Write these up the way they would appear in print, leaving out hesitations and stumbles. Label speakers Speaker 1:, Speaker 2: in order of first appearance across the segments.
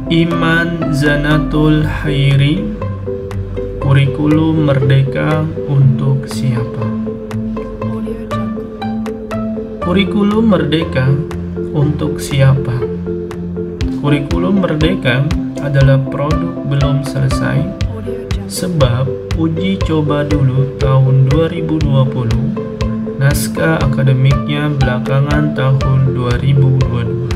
Speaker 1: Iman Zanatul Hairi, kurikulum merdeka untuk siapa? Kurikulum merdeka untuk siapa? Kurikulum merdeka adalah produk belum selesai, sebab uji coba dulu tahun 2020, naskah akademiknya belakangan tahun 2022.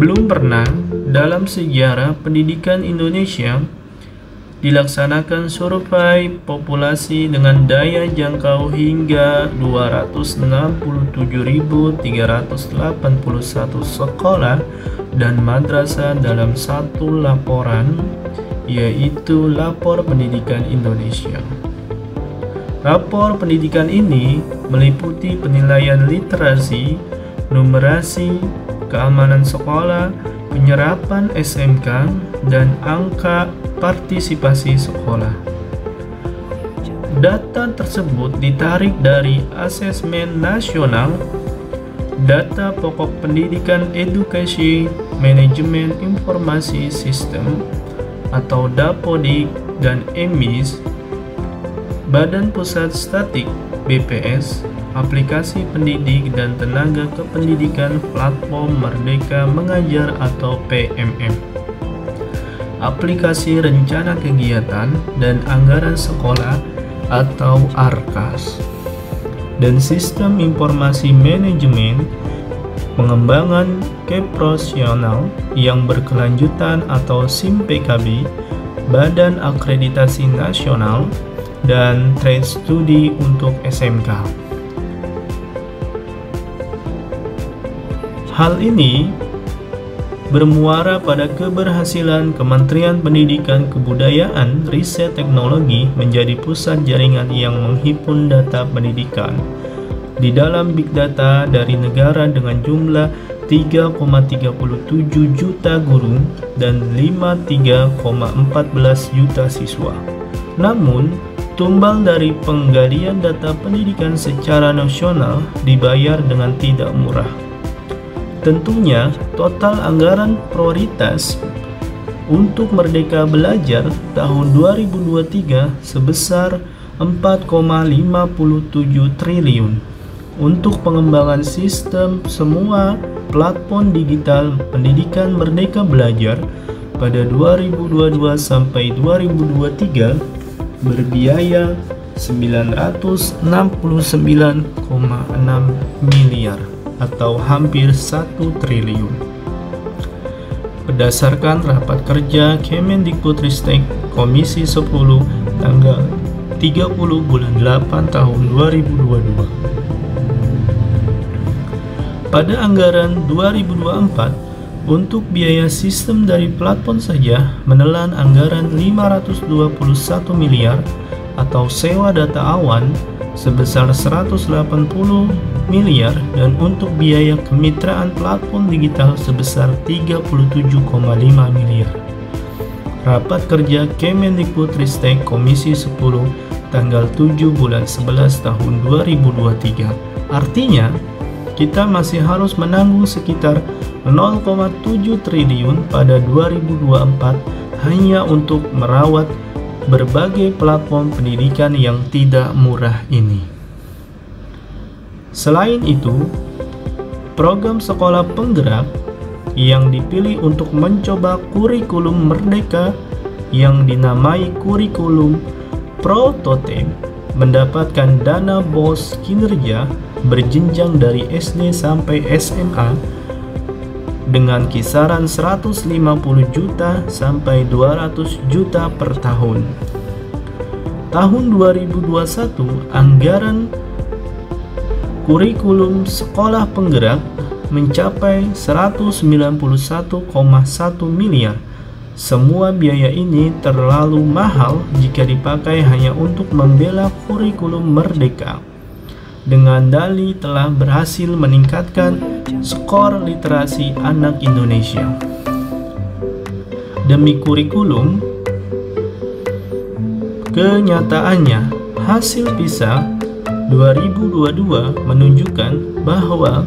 Speaker 1: Belum pernah dalam sejarah pendidikan Indonesia dilaksanakan survei populasi dengan daya jangkau hingga 267.381 sekolah dan madrasah dalam satu laporan, yaitu Lapor Pendidikan Indonesia. Rapor pendidikan ini meliputi penilaian literasi, numerasi, keamanan sekolah, penyerapan SMK, dan angka partisipasi sekolah. Data tersebut ditarik dari Asesmen Nasional, Data Pokok Pendidikan Edukasi Manajemen Informasi Sistem atau Dapodik dan EMIS, Badan Pusat Statistik BPS, Aplikasi Pendidik dan Tenaga Kependidikan Platform Merdeka Mengajar atau PMM, Aplikasi Rencana Kegiatan dan Anggaran Sekolah atau ARKAS, dan Sistem Informasi Manajemen Pengembangan Keprofesional yang Berkelanjutan atau SIMPKB, Badan Akreditasi Nasional, dan Trade Study untuk SMK. Hal ini bermuara pada keberhasilan Kementerian Pendidikan Kebudayaan Riset Teknologi menjadi pusat jaringan yang menghimpun data pendidikan di dalam big data dari negara dengan jumlah 3,37 juta guru dan 53,14 juta siswa. Namun, tumbal dari penggalian data pendidikan secara nasional dibayar dengan tidak murah. Tentunya, total anggaran prioritas untuk Merdeka Belajar tahun 2023 sebesar 4,57 triliun untuk pengembangan sistem semua platform digital pendidikan Merdeka Belajar pada 2022 sampai 2023 berbiaya 969,6 miliar atau hampir 1 triliun. Berdasarkan rapat kerja Kemendikbudristek Komisi 10 tanggal 30 bulan 8 tahun 2022. Pada anggaran 2024, untuk biaya sistem dari platform saja menelan anggaran 521 miliar atau sewa data awan sebesar 180 miliar dan untuk biaya kemitraan platform digital sebesar 37,5 miliar. Rapat kerja Kemendikbudristek Komisi 10 tanggal 7 bulan 11 tahun 2023. Artinya, kita masih harus menanggung sekitar 0,7 triliun pada 2024 hanya untuk merawat berbagai platform pendidikan yang tidak murah ini. Selain itu, program sekolah penggerak yang dipilih untuk mencoba kurikulum merdeka yang dinamai kurikulum prototipe mendapatkan dana BOS kinerja berjenjang dari SD sampai SMA dengan kisaran 150 juta sampai 200 juta per tahun. Tahun 2021, anggaran kurikulum sekolah penggerak mencapai 191,1 miliar. Semua biaya ini terlalu mahal jika dipakai hanya untuk membela kurikulum merdeka. Dengan dalih telah berhasil meningkatkan skor literasi anak Indonesia. Demi kurikulum, kenyataannya hasil PISA 2022 menunjukkan bahwa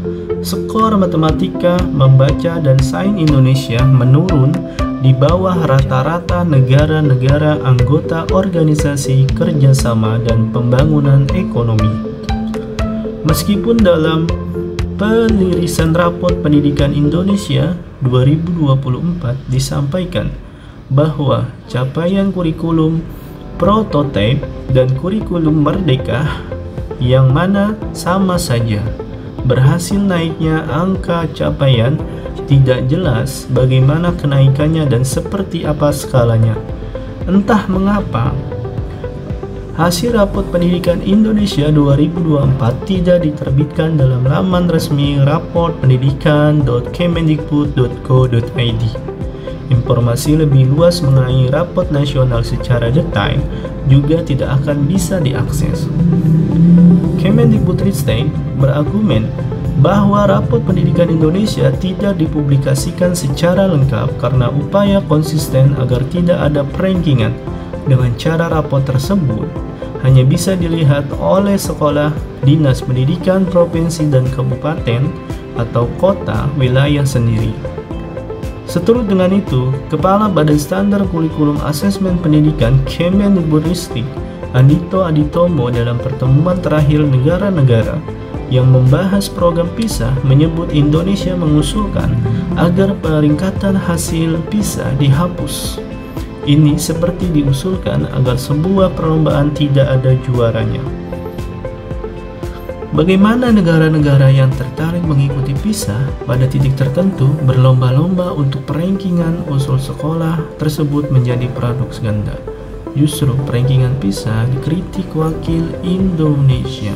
Speaker 1: skor matematika, membaca, dan sains Indonesia menurun di bawah rata-rata negara-negara anggota Organisasi Kerjasama dan Pembangunan Ekonomi. Meskipun dalam penirisan raport pendidikan Indonesia 2024 disampaikan bahwa capaian kurikulum prototipe dan kurikulum merdeka yang mana sama saja berhasil naiknya angka capaian, tidak jelas bagaimana kenaikannya dan seperti apa skalanya. Entah mengapa hasil raport pendidikan Indonesia 2024 tidak diterbitkan dalam laman resmi raportpendidikan.kemendikbud.go.id. Informasi lebih luas mengenai raport nasional secara detail juga tidak akan bisa diakses. Kemendikbudristek berargumen bahwa raport pendidikan Indonesia tidak dipublikasikan secara lengkap karena upaya konsisten agar tidak ada perankingan. Dengan cara raport tersebut hanya bisa dilihat oleh sekolah, dinas pendidikan provinsi dan kabupaten atau kota wilayah sendiri. Seturut dengan itu, Kepala Badan Standar Kurikulum Asesmen Pendidikan Kemendikbudristek Andito Aditomo dalam pertemuan terakhir negara-negara yang membahas program PISA menyebut Indonesia mengusulkan agar peringkatan hasil PISA dihapus. Ini seperti diusulkan agar sebuah perlombaan tidak ada juaranya. Bagaimana negara-negara yang tertarik mengikuti PISA pada titik tertentu berlomba-lomba untuk perankingan usul sekolah tersebut menjadi paradoks ganda. Justru perankingan PISA dikritik wakil Indonesia.